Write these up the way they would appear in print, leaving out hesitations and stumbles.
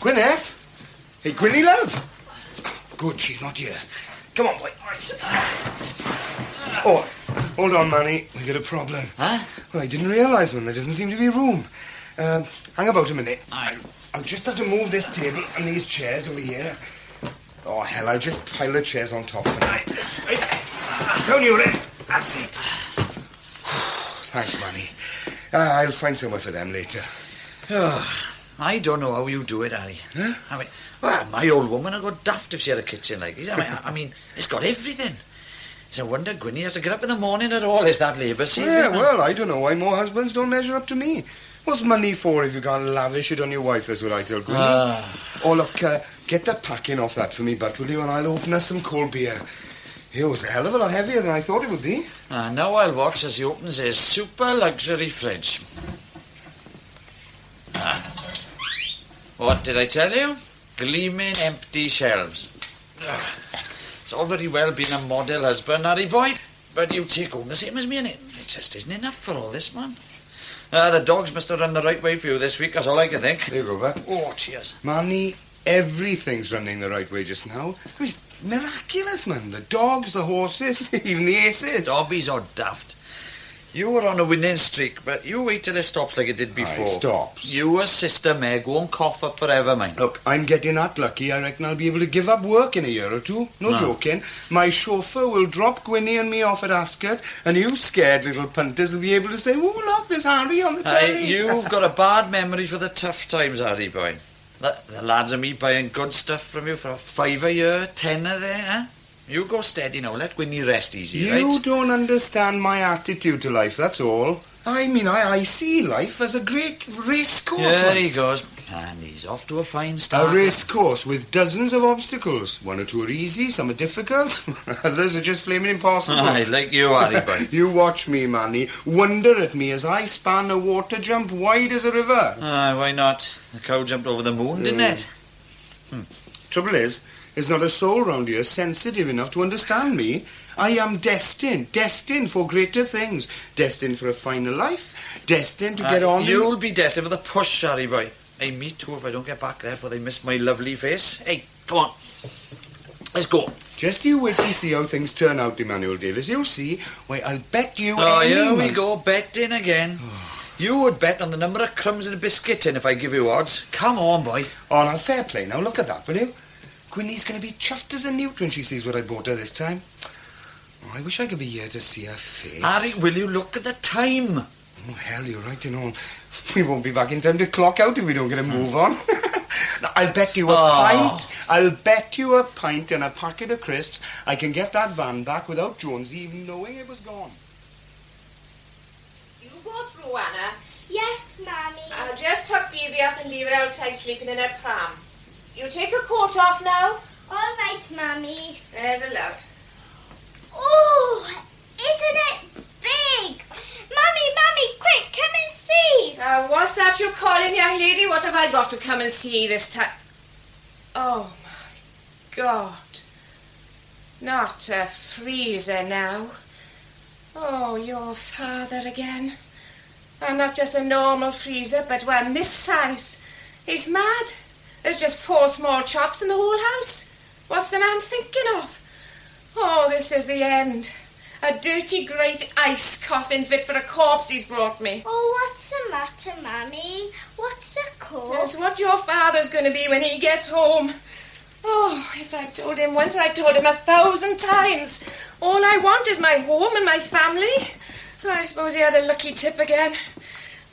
Gwyneth? Hey, Gwynny, love. Good, she's not here. Come on, boy. Oh, hold on, Manny. We got a problem. Huh? Well, I didn't realise one. There doesn't seem to be room. Hang about a minute. Aye. I'll just have to move this table and these chairs over here. Oh, hell, I'll just pile the chairs on top for now. Right. Down you, Red. That's it. Thanks, Manny. I'll find somewhere for them later. Oh, I don't know how you do it, Harry. Huh? I mean, well, my old woman would go daft if she had a kitchen like this. I mean, it's got everything. It's a wonder Gwynny has to get up in the morning at all. Is that labour saving? Yeah, well, I don't know why more husbands don't measure up to me. What's money for if you can't lavish it on your wife? That's what I tell Gwynny. Oh, look, get the packing off that for me, Butt, will you? And I'll open us some cold beer. It was a hell of a lot heavier than I thought it would be. Now I'll watch as he opens his super luxury fridge. What did I tell you? Gleaming empty shelves. It's all very well being a model husband, Harry boy, but you take home the same as me, and it just isn't enough for all this, man. The dogs must have run the right way for you this week, that's all I can think. There you go, Butt. Oh, cheers. Manny, everything's running the right way just now. I mean, it's miraculous, man. The dogs, the horses, even the aces. Dobbies are daft. You were on a winning streak, but you wait till it stops like it did before. Aye, stops. You and Sister Meg won't cough up forever, man. Look, I'm getting that lucky. I reckon I'll be able to give up work in a year or two. No joking. My chauffeur will drop Gwynny and me off at Ascot, and you scared little punters will be able to say, oh, look, there's Harry on the telly. You've got a bad memory for the tough times, Harry boy. The lads and me buying good stuff from you for $5 a year, 10 a there, huh? You go steady now, let Gwynny rest easy, right? You don't understand my attitude to life, that's all. I mean, I see life as a great race course. There he goes. And he's off to a fine start. A race course with dozens of obstacles. One or two are easy, some are difficult. Others are just flaming impossible. Aye, like you, Harry boy. You watch me, Manny. Wonder at me as I span a water jump wide as a river. Aye, why not? The cow jumped over the moon, didn't it? Trouble is, there's not a soul round here sensitive enough to understand me. I am destined for greater things. Destined for a finer life. Destined to get on. You'll be destined for the push, Harry boy. Hey, me too, if I don't get back there before they miss my lovely face. Hey, come on. Let's go. Just you wait and see how things turn out, Emmanuel Davis. You'll see. Why, I'll bet you here we go, betting again. You would bet on the number of crumbs in a biscuit tin if I give you odds. Come on, boy. Oh, now, fair play. Now, look at that, will you? Gwynny's going to be chuffed as a newt when she sees what I bought her this time. Oh, I wish I could be here to see her face. Harry, will you look at the time? Oh, hell, you're right and all. We won't be back in time to clock out if we don't get a move on. Now, I'll bet you a pint. I'll bet you a pint and a packet of crisps I can get that van back without Jonesy even knowing it was gone. You go through, Anna. Yes, Mammy. I'll just tuck Baby up and leave her outside sleeping in her pram. You take her coat off now. All right, Mammy. There's a love. Oh, isn't it big? Mammy, quick, come and see. Now, what's that you're calling, young lady? What have I got to come and see this time? Oh, my God. Not a freezer now. Oh, your father again. And not just a normal freezer, but one this size. He's mad. There's just 4 small chops in the whole house. What's the man thinking of? Oh, this is the end. A dirty, great ice coffin fit for a corpse he's brought me. Oh, what's the matter, Mammy? What's a corpse? That's what your father's going to be when he gets home. Oh, if I told him once, I told him 1,000 times. All I want is my home and my family. I suppose he had a lucky tip again.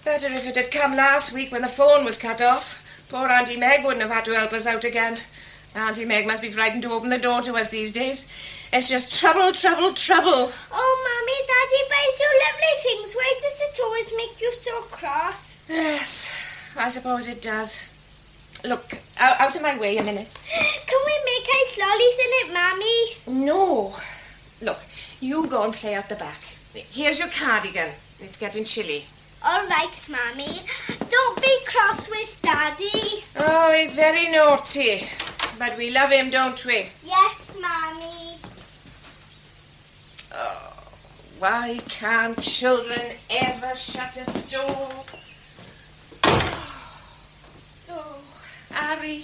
Better if it had come last week when the phone was cut off. Poor Auntie Meg wouldn't have had to help us out again. Auntie Meg must be frightened to open the door to us these days. It's just trouble, trouble, trouble. Oh, Mammy, Daddy buys you lovely things. Why does it always make you so cross? Yes, I suppose it does. Look, out of my way a minute. Can we make ice lollies in it, Mammy? No. Look, you go and play out the back. Here's your cardigan. It's getting chilly. All right, Mammy. Don't be cross with Daddy. Oh, he's very naughty. But we love him, don't we? Yes, Mammy. Oh, why can't children ever shut a door? Oh, Harry. Harry.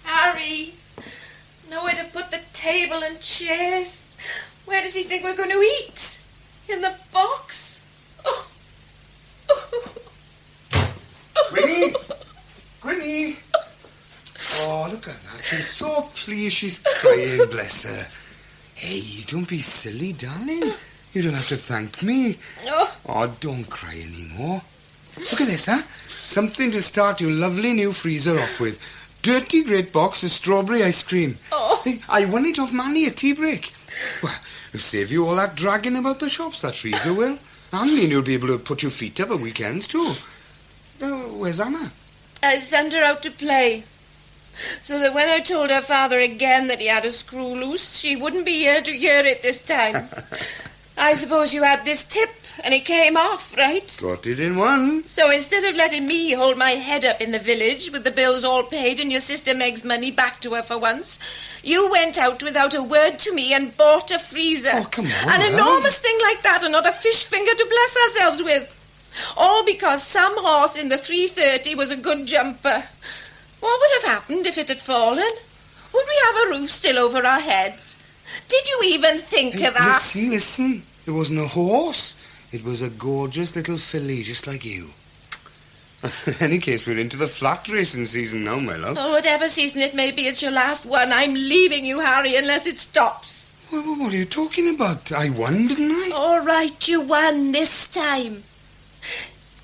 Harry. Nowhere to put the table and chairs. Where does he think we're going to eat? In the box? Oh. Gwyneth! Gwyneth! Oh, look at that. She's so pleased she's crying, bless her. Hey, don't be silly, darling. You don't have to thank me. Oh, don't cry anymore. Look at this, huh? Something to start your lovely new freezer off with. Dirty great box of strawberry ice cream. Oh. Hey, I won it off Manny at tea break. Well, it'll save you all that dragging about the shops, that freezer will. And mean you'll be able to put your feet up at weekends, too. Now, where's Anna? I sent her out to play. So that when I told her father again that he had a screw loose, she wouldn't be here to hear it this time. I suppose you had this tip, and it came off, right? Got it in one. So instead of letting me hold my head up in the village with the bills all paid and your sister Meg's money back to her for once, you went out without a word to me and bought a freezer. Oh, come on, An love. enormous thing like that and not a fish finger to bless ourselves with. All because some horse in the 3:30 was a good jumper. What would have happened if it had fallen? Would we have a roof still over our heads? Did you even think of that? Listen. It wasn't a horse. It was a gorgeous little filly, just like you. In any case, we're into the flat racing season now, my love. Oh, whatever season it may be, it's your last one. I'm leaving you, Harry, unless it stops. What are you talking about? I won, didn't I? All right, you won this time.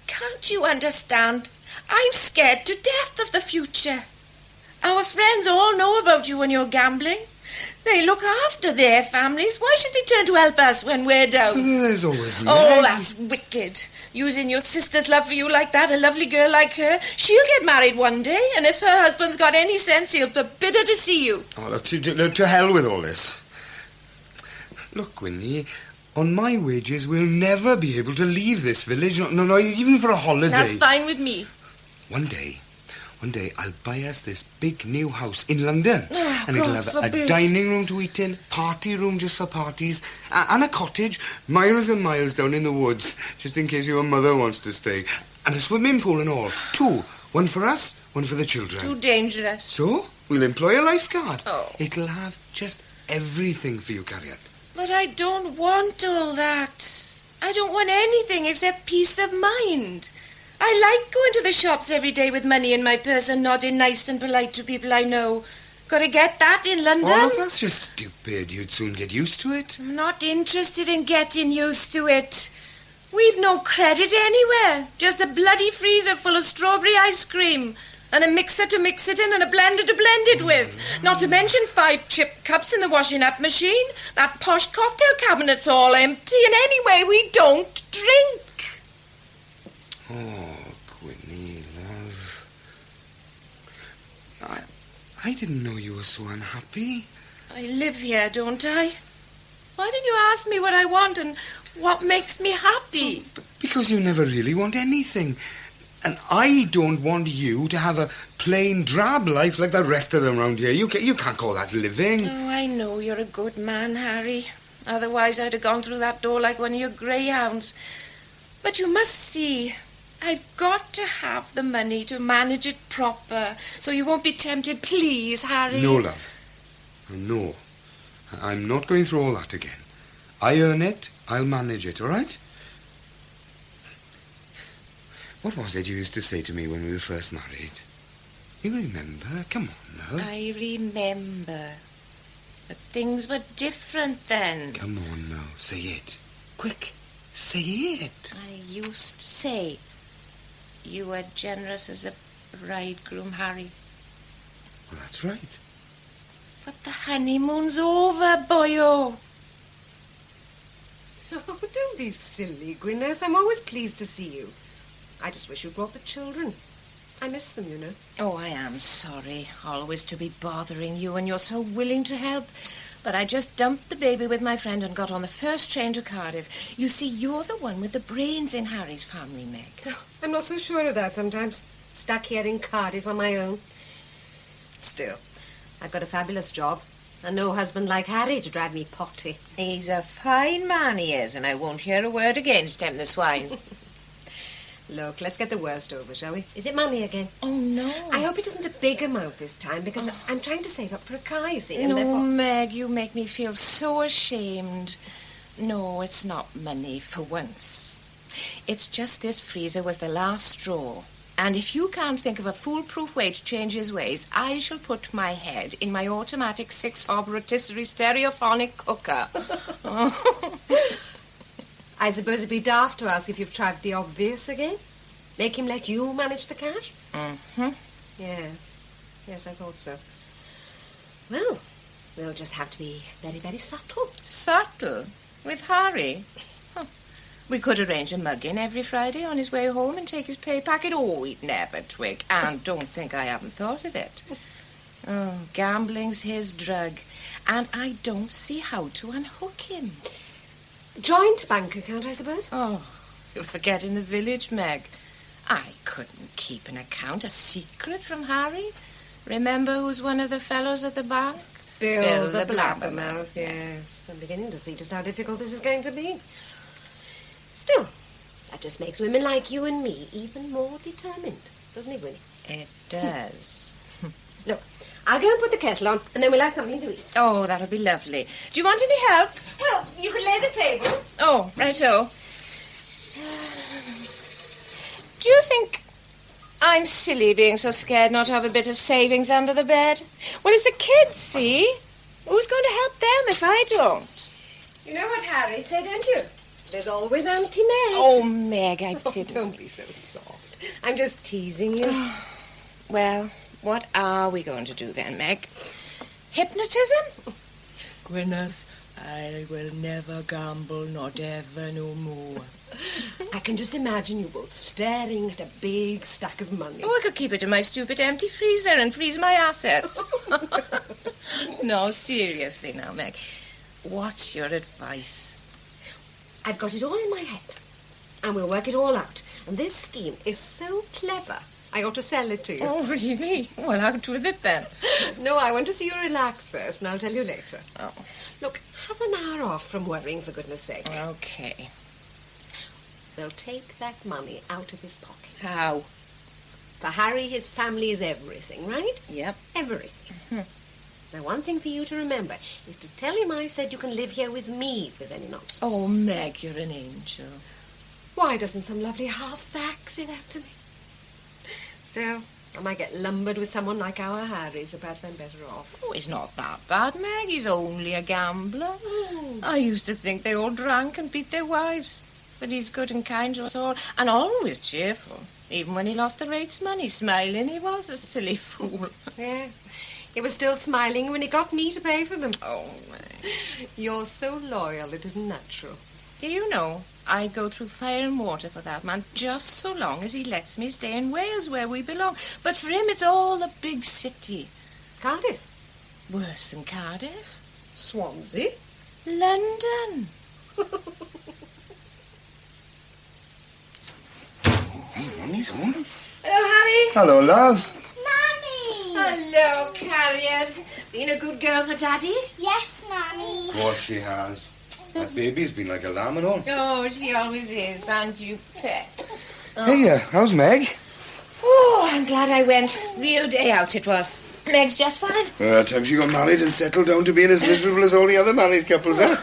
Can't you understand? I'm scared to death of the future. Our friends all know about you when you're gambling. They look after their families. Why should they turn to help us when we're down? There's always me. Oh, that's wicked. Using your sister's love for you like that, a lovely girl like her. She'll get married one day, and if her husband's got any sense, he'll forbid her to see you. Oh, look, to hell with all this. Look, Gwyneth, on my wages, we'll never be able to leave this village. No, even for a holiday. That's fine with me. One day, I'll buy us this big new house in London. Oh, and it'll have a dining room to eat in, party room just for parties, and a cottage miles and miles down in the woods, just in case your mother wants to stay. And a swimming pool and all. 2. One for us, one for the children. Too dangerous. So, we'll employ a lifeguard. Oh. It'll have just everything for you, Carriot. But I don't want all that. I don't want anything except peace of mind. I like going to the shops every day with money in my purse and nodding nice and polite to people I know. Gotta get that in London. Oh, look, that's just stupid. You'd soon get used to it. I'm not interested in getting used to it. We've no credit anywhere. Just a bloody freezer full of strawberry ice cream. And a mixer to mix it in and a blender to blend it with. Not to mention 5 chip cups in the washing up machine. That posh cocktail cabinet's all empty. And anyway, we don't drink. Oh, Gwyneth, love. I didn't know you were so unhappy. I live here, don't I? Why didn't you ask me what I want and what makes me happy? Because you never really want anything. And I don't want you to have a plain, drab life like the rest of them around here. You can't call that living. Oh, I know you're a good man, Harry. Otherwise, I'd have gone through that door like one of your greyhounds. But you must see, I've got to have the money to manage it proper, so you won't be tempted. Please, Harry. No, love. No. I'm not going through all that again. I earn it, I'll manage it, all right? What was it you used to say to me when we were first married? You remember? Come on, love. I remember. But things were different then. Come on now, say it. Quick, say it. I used to say, you were generous as a bridegroom, Harry. Well, that's right. But the honeymoon's over, boyo. Oh, don't be silly, Gwyneth. I'm always pleased to see you. I just wish you'd brought the children. I miss them, you know. Oh, I am sorry. Always to be bothering you, and you're so willing to help. But I just dumped the baby with my friend and got on the first train to Cardiff. You see, you're the one with the brains in Harry's family, Meg. Oh, I'm not so sure of that sometimes. Stuck here in Cardiff on my own. Still, I've got a fabulous job. And no husband like Harry to drive me potty. He's a fine man, he is, and I won't hear a word against him, the swine. Look, let's get the worst over, shall we? Is it money again? Oh, no. I hope it isn't a big amount this time, because I'm trying to save up for a car, you see, and No, therefore... Meg, you make me feel so ashamed. No, it's not money for once. It's just this freezer was the last straw. And if you can't think of a foolproof way to change his ways, I shall put my head in my automatic 6-hob rotisserie stereophonic cooker. I suppose it'd be daft to ask if you've tried the obvious again? Make him let you manage the cash? Mm-hmm. Yes, I thought so. Well, we'll just have to be very, very subtle. Subtle? With Harry? Huh. We could arrange a mug-in every Friday on his way home and take his pay packet. Oh, he'd never twig. And don't think I haven't thought of it. Oh, gambling's his drug. And I don't see how to unhook him. Joint bank account, I suppose? Oh, you're forgetting the village, Meg. I couldn't keep an account a secret from Harry. Remember who's one of the fellows at the bank? Bill the Blabbermouth, yes. I'm beginning to see just how difficult this is going to be. Still, that just makes women like you and me even more determined, doesn't it, Winnie? It does. Look, I'll go and put the kettle on, and then we'll have something to eat. Oh, that'll be lovely. Do you want any help? Well, you could lay the table. Oh, righto. Do you think I'm silly being so scared not to have a bit of savings under the bed? Well, it's the kids, see? Who's going to help them if I don't? You know what Harry said, don't you? There's always Auntie Meg. Oh, Meg, I didn't. Don't be so soft. I'm just teasing you. Well, what are we going to do then, Meg? Hypnotism? Gwyneth, I will never gamble, not ever no more. I can just imagine you both staring at a big stack of money. Oh, I could keep it in my stupid empty freezer and freeze my assets. No, seriously now, Meg. What's your advice? I've got it all in my head, and we'll work it all out. And this scheme is so clever, I ought to sell it to you. Oh, really? Well, out with it then. No, I want to see you relax first, and I'll tell you later. Oh. Look, have an hour off from worrying, for goodness sake. Okay. They'll take that money out of his pocket. How? For Harry, his family is everything, right? Yep. Everything. Now, one thing for you to remember is to tell him I said you can live here with me if there's any nonsense. Oh, Meg, you're an angel. Why doesn't some lovely halfback say that to me? Still, I might get lumbered with someone like our Harry, so perhaps I'm better off. Oh, he's not that bad, Meg. He's only a gambler. I used to think they all drank and beat their wives. But he's good and kind to us all, and always cheerful. Even when he lost the rates money, smiling he was, a silly fool. Yeah. He was still smiling when he got me to pay for them. Oh, Meg. You're so loyal, it isn't natural. Do you know, I'd go through fire and water for that man, just so long as he lets me stay in Wales where we belong. But for him, it's all a big city. Cardiff? Worse than Cardiff. Swansea? London. Hey, Mommy's home. Hello, Harry. Hello, love. Mummy! Hello, Carriot. Been a good girl for Daddy? Yes, Mummy. Of course she has. That baby's been like a lamb and all. Oh, she always is, aren't you, pet? Hey, how's Meg? Oh, I'm glad I went. Real day out it was. Meg's just fine. Time she got married and settled down to being as miserable as all the other married couples, huh?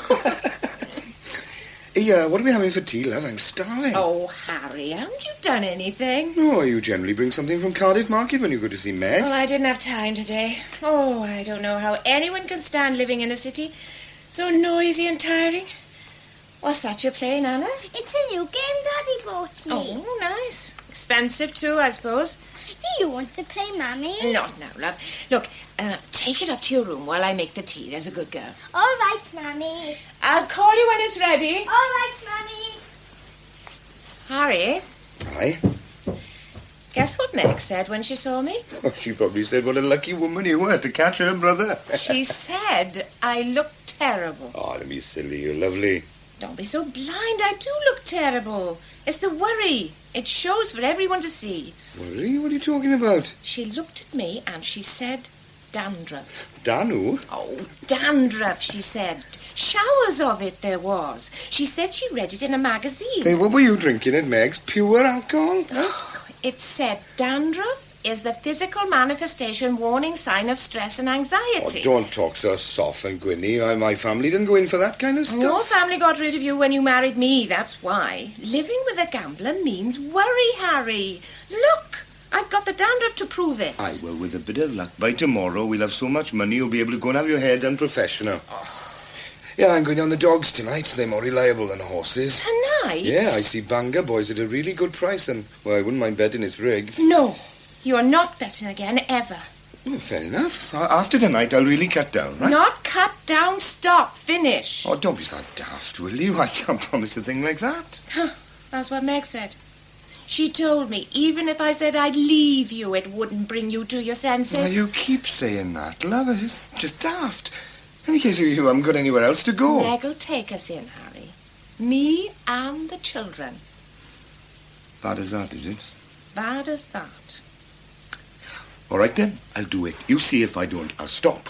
Hey, what are we having for tea, love? I'm starving. Oh, Harry, haven't you done anything? Oh, you generally bring something from Cardiff Market when you go to see Meg. Well, I didn't have time today. Oh, I don't know how anyone can stand living in a city so noisy and tiring. What's that you're playing, Anna? It's a new game Daddy bought me. Oh, nice. Expensive too, I suppose. Do you want to play, Mummy? Not now, love. Look, take it up to your room while I make the tea. There's a good girl. All right, Mummy. I'll call you when it's ready. All right, Mummy. Harry, Aye? guess what Meg said when she saw me? Oh, she probably said what a lucky woman you were to catch her brother. She said I looked terrible. Oh, don't be silly. You're lovely. Don't be so blind. I do look terrible. It's the worry. It shows for everyone to see. Worry? What are you talking about? She looked at me and she said, dandruff. Danu? Oh, dandruff, she said. Showers of it there was. She said she read it in a magazine. Hey, what were you drinking at Meg's? Pure alcohol? Huh? It said dandruff is the physical manifestation warning sign of stress and anxiety. Oh, don't talk so soft and Gwyneth. My family didn't go in for that kind of stuff. Your family got rid of you when you married me, that's why. Living with a gambler means worry, Harry. Look, I've got the dandruff to prove it. Aye, well, with a bit of luck, by tomorrow we'll have so much money you'll be able to go and have your hair done professional. Yeah, I'm going down the dogs tonight. They're more reliable than horses. Tonight? Yeah, I see Bangor boys at a really good price, and, well, I wouldn't mind betting it's rigged. No, you're not betting again, ever. Well, fair enough. After tonight, I'll really cut down, right? Not cut down, stop, finish. Oh, don't be so daft, will you? I can't promise a thing like that. That's what Meg said. She told me even if I said I'd leave you, it wouldn't bring you to your senses. Well, you keep saying that, love. It's just daft. In the case you haven't got anywhere else to go. Meg'll take us in, Harry. Me and the children. Bad as that, is it? Bad as that. All right, then. I'll do it. You see if I don't, I'll stop.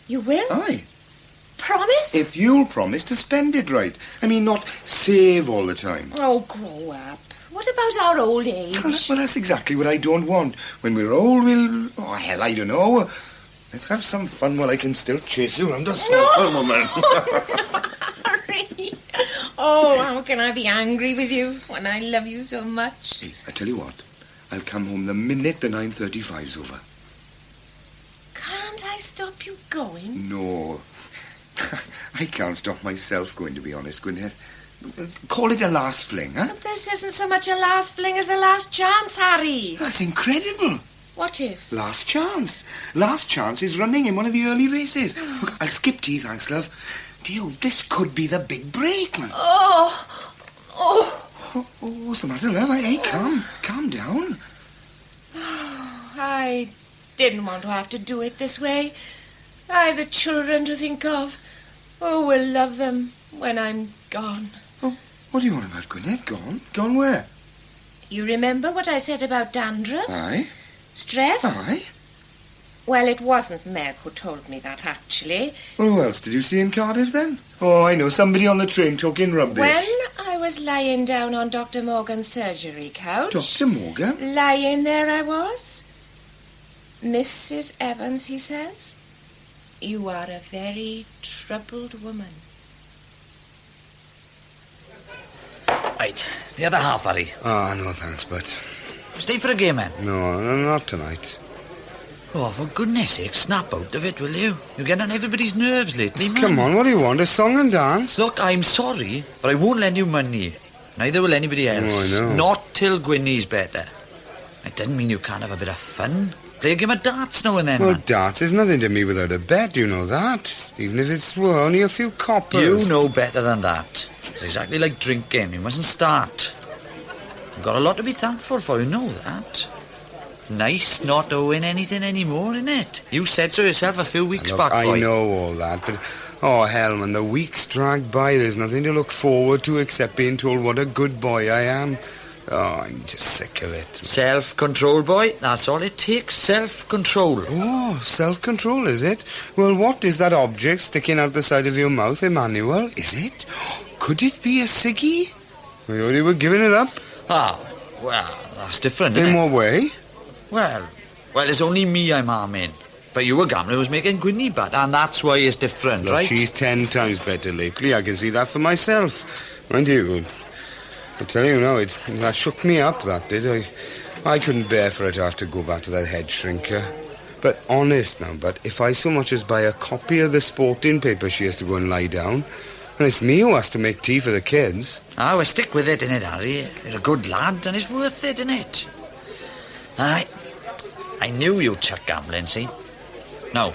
You will? Aye. Promise? If you'll promise to spend it right. I mean, not save all the time. Oh, grow up. What about our old age? Well, that's exactly what I don't want. When we're old, we'll... Oh, hell, I don't know. Let's have some fun while I can still chase you around the sofa, woman. Harry. Oh, how can I be angry with you when I love you so much? Hey, I tell you what. I'll come home the minute the 9:35's over. Can't I stop you going? No. I can't stop myself going, to be honest, Gwyneth. Call it a last fling, huh? But this isn't so much a last fling as a last chance, Harry. That's incredible. What is? Last chance. Last chance is running in one of the early races. Look, I'll skip tea, thanks, love. Dear, this could be the big break, man. Oh. What's the matter, love? Hey, calm down. I didn't want to have to do it this way. I've the children to think of. Oh, we'll love them when I'm gone. Oh, what do you want about Gwyneth? Gone? Gone where? You remember what I said about dandruff? Aye. Stress? Aye. Well, it wasn't Meg who told me that, actually. Well, who else did you see in Cardiff, then? Oh, I know, somebody on the train talking rubbish. When I was lying down on Dr. Morgan's surgery couch... Dr. Morgan? Lying there I was. Mrs. Evans, he says, you are a very troubled woman. Right, the other half, Harry. Ah, no thanks, but... Stay for a game, then. No, not tonight. Oh, for goodness sake, snap out of it, will you? You're getting on everybody's nerves lately, man. Come on, what do you want? A song and dance? Look, I'm sorry, but I won't lend you money. Neither will anybody else. Oh, I know. Not till Gwyneth's better. It doesn't mean you can't have a bit of fun. Play a game of darts now and then, Well, man. darts is nothing to me without a bet, you know that. Even if it's, well, only a few coppers. You know better than that. It's exactly like drinking. You mustn't start. You've got a lot to be thankful for, you know that. Nice not to win anything anymore, innit? You said so yourself a few weeks Look, back, boy. I know all that, but... Oh, hell, man, the weeks drag by. There's nothing to look forward to except being told what a good boy I am. Oh, I'm just sick of it. Self-control, boy. That's all it takes. Self-control. Oh, self-control, is it? Well, what is that object sticking out the side of your mouth, Emmanuel? Is it? Could it be a ciggy? We already were giving it up. Ah, well, that's different, In isn't it? what way? Well, it's only me I'm harming. But you were gambling who's making Gwyneth bad, and that's why it's different, Look, right? she's 10 times better lately. I can see that for myself. Mind you, I tell you now, that shook me up, that did. I couldn't bear for her to have to go back to that head shrinker. But honest now, but if I so much as buy a copy of the sporting paper, she has to go and lie down. And it's me who has to make tea for the kids. Ah, well, stick with it, innit, Harry? You're a good lad, and it's worth it, innit? Aye. I knew you'd chuck gambling, see? No.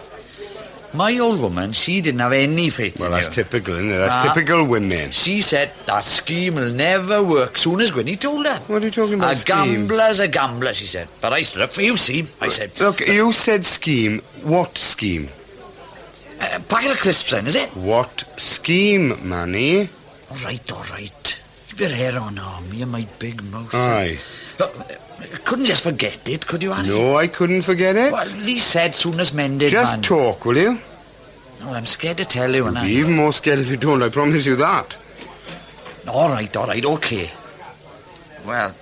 My old woman, she didn't have any faith Well, in that's you. typical, isn't it? That's typical women. She said that scheme will never work, soon as Gwyneth told her. What are you talking about, A scheme? gambler's a gambler, she said. But I stood up for you, see? I said... Look, you said scheme. What scheme? Packet of crisps, then, is it? What scheme, Manny? All right. Keep your hair on, me and my big mouth. Aye. Couldn't just forget it, could you, Harry? No, I couldn't forget it. Well, Lee said soon as mended, Just man. talk, will you? Oh, I'm scared to tell you, and You'll be even more scared if you don't, I promise you that. All right, okay. Well,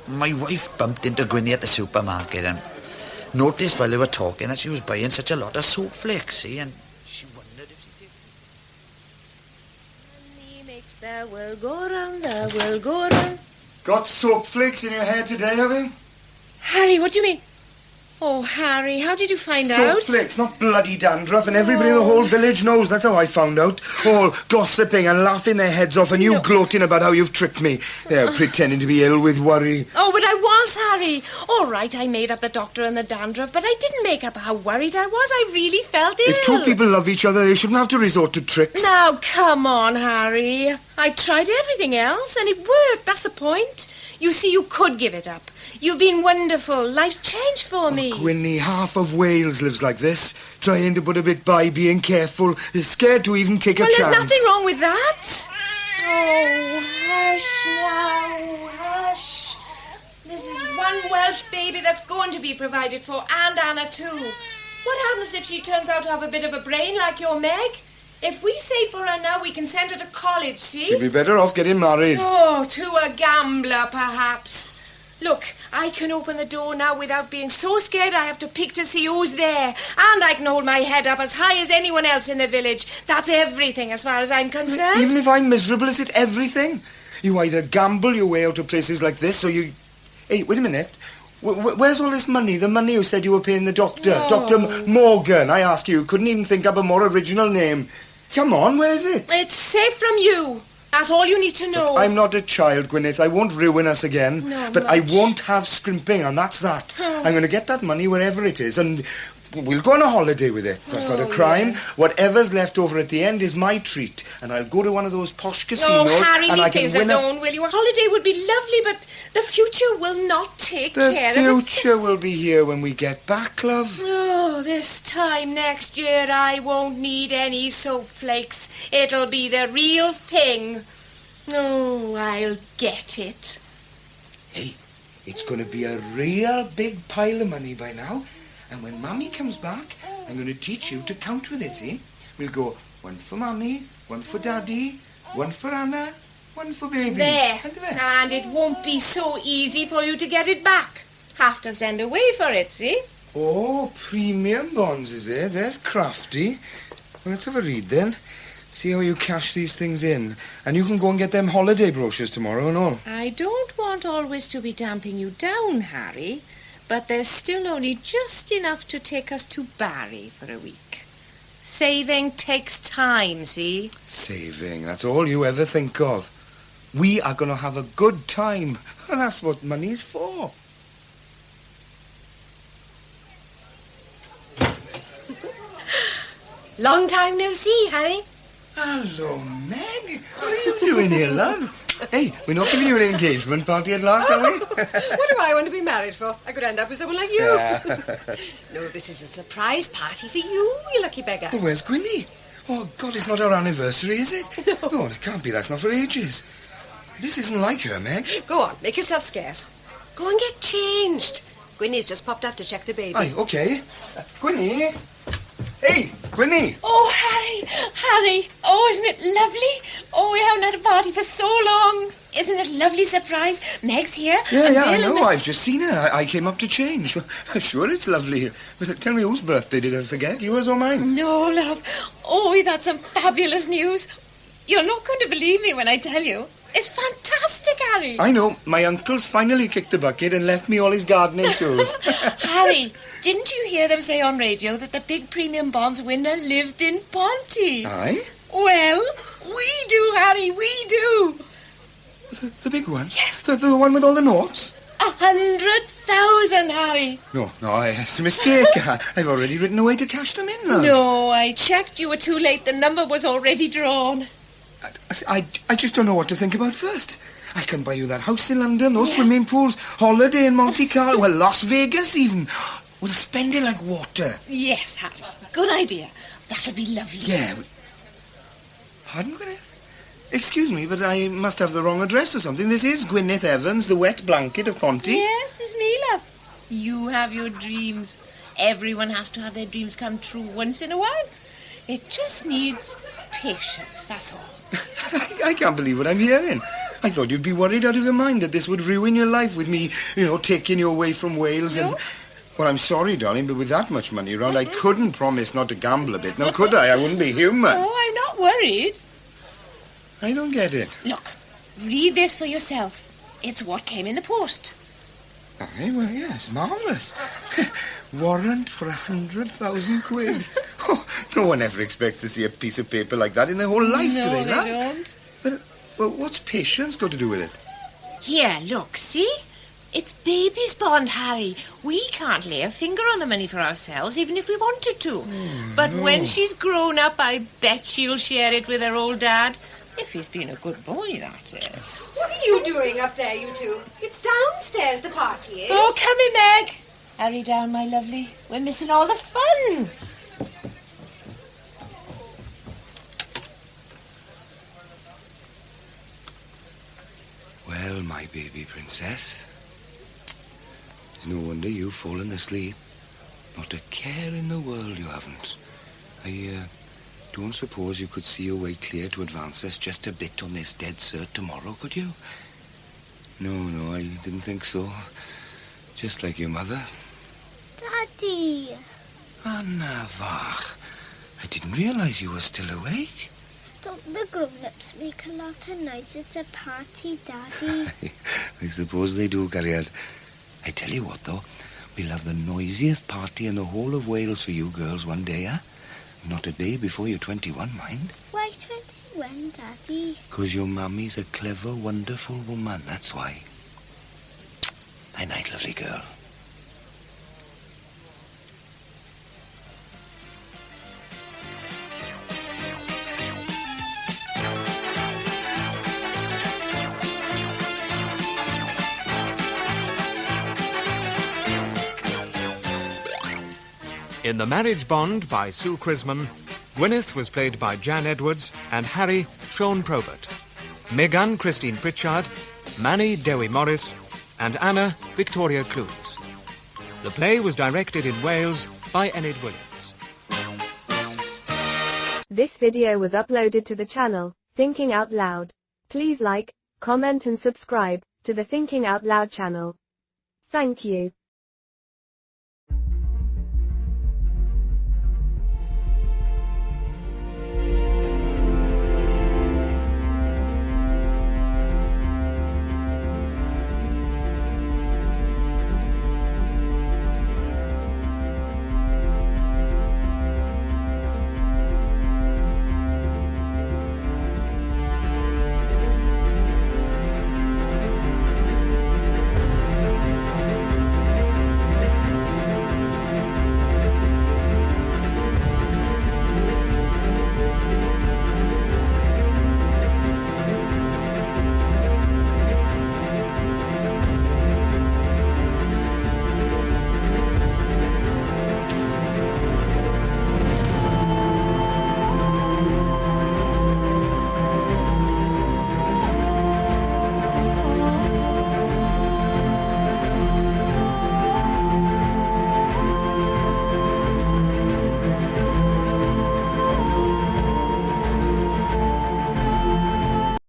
my wife bumped into Gwyneth at the supermarket and noticed while they were talking that she was buying such a lot of soap flakes, see, and she wondered if she did. Money makes the world go round, the world go round. Got soap flakes in your hair today, have you? Harry, what do you mean? Oh, Harry, how did you find Soap out? flakes, not bloody dandruff, and everybody in the whole village knows. That's how I found out. All gossiping and laughing their heads off, and you gloating about how you've tricked me. Yeah, pretending to be ill with worry. Oh, but I was, Harry. All right, I made up the doctor and the dandruff, but I didn't make up how worried I was. I really felt ill. If two people love each other, they shouldn't have to resort to tricks. Now, come on, Harry. I tried everything else, and it worked. That's the point. You see, you could give it up. You've been wonderful. Life's changed for me. Gwyneth, half of Wales lives like this, trying to put a bit by, being careful, scared to even take a chance. Well, there's nothing wrong with that. Oh, hush now, hush. This is one Welsh baby that's going to be provided for, and Anna too. What happens if she turns out to have a bit of a brain like your Meg? If we save for her now, we can send her to college, see? She'd be better off getting married. Oh, to a gambler, perhaps. Look, I can open the door now without being so scared I have to peek to see who's there. And I can hold my head up as high as anyone else in the village. That's everything as far as I'm concerned. Even if I'm miserable, is it everything? You either gamble your way out of places like this, or you... Hey, wait a minute. Where's all this money? The money you said you were paying the doctor? No. Dr. Morgan, I ask you. Couldn't even think up a more original name. Come on, where is it? It's safe from you. That's all you need to know. I'm not a child, Gwyneth. I won't ruin us again. No, but I much. won't have scrimping, and that's that. Oh. I'm going to get that money wherever it is, and we'll go on a holiday with it. That's not a Oh, crime. yeah. Whatever's left over at the end is my treat, and I'll go to one of those posh casinos, Oh, Harry, and I leave can things win alone, will you? A holiday would be lovely, but the future will not take The care of it. future will be here when we get back, love. Oh, this time next year I won't need any soap flakes. It'll be the real thing. Oh, I'll get it. Hey, it's going to be a real big pile of money by now. And when Mummy comes back, I'm going to teach you to count with it, see? We'll go one for Mummy, one for Daddy, one for Anna, one for Baby. There. And there. And it won't be so easy for you to get it back. Have to send away for it, see? Oh, premium bonds, is it? There's crafty. Well, let's have a read then. See how you cash these things in. And you can go and get them holiday brochures tomorrow and all. I don't want always to be damping you down, Harry, but there's still only just enough to take us to Barry for a week. Saving takes time, see? Saving, that's all you ever think of. We are going to have a good time. And that's what money's for. Long time no see, Harry. Hello, Meg. What are you doing here, love? Hey, we're not giving you an engagement party at last, are we? What do I want to be married for? I could end up with someone like you. No, this is a surprise party for you, you lucky beggar. Well, where's Gwyneth? Oh, God, it's not our anniversary, is it? No. Oh, it can't be. That's not for ages. This isn't like her, Meg. Go on, make yourself scarce. Go and get changed. Gwyneth's just popped up to check the baby. Aye, OK. Gwyneth? Hey, Gwyneth. Oh, Harry. Oh, isn't it lovely? Oh, we haven't had a party for so long. Isn't it a lovely surprise? Meg's here. and Yeah, I Bill and know. I've just seen her. I came up to change. Sure, it's lovely. But tell me, whose birthday did I forget? Yours or mine? No, love. Oh, we've had some fabulous news. You're not going to believe me when I tell you. It's fantastic, Harry. I know. My uncle's finally kicked the bucket and left me all his gardening tools. Harry, didn't you hear them say on radio that the big premium bonds winner lived in Ponty? Aye? Well, we do, Harry, we do. The big one? Yes. The one with all the notes? 100,000, Harry. No, it's a mistake. I've already written away to cash them in, love. No, I checked. You were too late. The number was already drawn. I just don't know what to think about first. I can buy you that house in London, those swimming pools, holiday in Monte Carlo, well, Las Vegas even. We'll spend it like water. Yes, Harry. Good idea. That'll be lovely. Yeah. Pardon, Gwyneth? Excuse me, but I must have the wrong address or something. This is Gwyneth Evans, the wet blanket of Ponty. Yes, it's me, love. You have your dreams. Everyone has to have their dreams come true once in a while. It just needs patience, that's all. I can't believe what I'm hearing. I thought you'd be worried out of your mind that this would ruin your life with me, taking you away from Wales and... Well, I'm sorry, darling, but with that much money around, I couldn't promise not to gamble a bit. Now, could I? I wouldn't be human. Oh, I'm not worried. I don't get it. Look, read this for yourself. It's what came in the post. Aye, well, yes, marvellous. Warrant for 100,000 quid. Oh, no one ever expects to see a piece of paper like that in their whole life, do they, love? No, they don't. But, well, what's patience got to do with it? Here, look, see? It's baby's bond, Harry. We can't lay a finger on the money for ourselves, even if we wanted to. But when she's grown up, I bet she'll share it with her old dad. If he's been a good boy, that is. What are you doing up there, you two? It's downstairs the party is. Oh, come in, Meg. Hurry down, my lovely. We're missing all the fun. Well, my baby princess, it's no wonder you've fallen asleep. Not a care in the world you haven't. I don't suppose you could see your way clear to advance us just a bit on this dead cert tomorrow, could you? No, I didn't think so. Just like your mother. Daddy. Anna Vach, I didn't realize you were still awake. Don't the grown-ups make a lot of noise at a party, Daddy? I suppose they do, Cariad. I tell you what, though, we'll have the noisiest party in the whole of Wales for you girls one day, huh? Not a day before you're 21, mind. Why 21, Daddy? 'Cause your mummy's a clever, wonderful woman, that's why. Night-night, lovely girl. In The Marriage Bond by Sue Crisman, Gwyneth was played by Jan Edwards and Harry, Sean Probert. Megan, Christine Pritchard, Manny, Dewi Morris, and Anna, Victoria Clues. The play was directed in Wales by Enid Williams. This video was uploaded to the channel, Thinking Out Loud. Please like, comment and subscribe to the Thinking Out Loud channel. Thank you.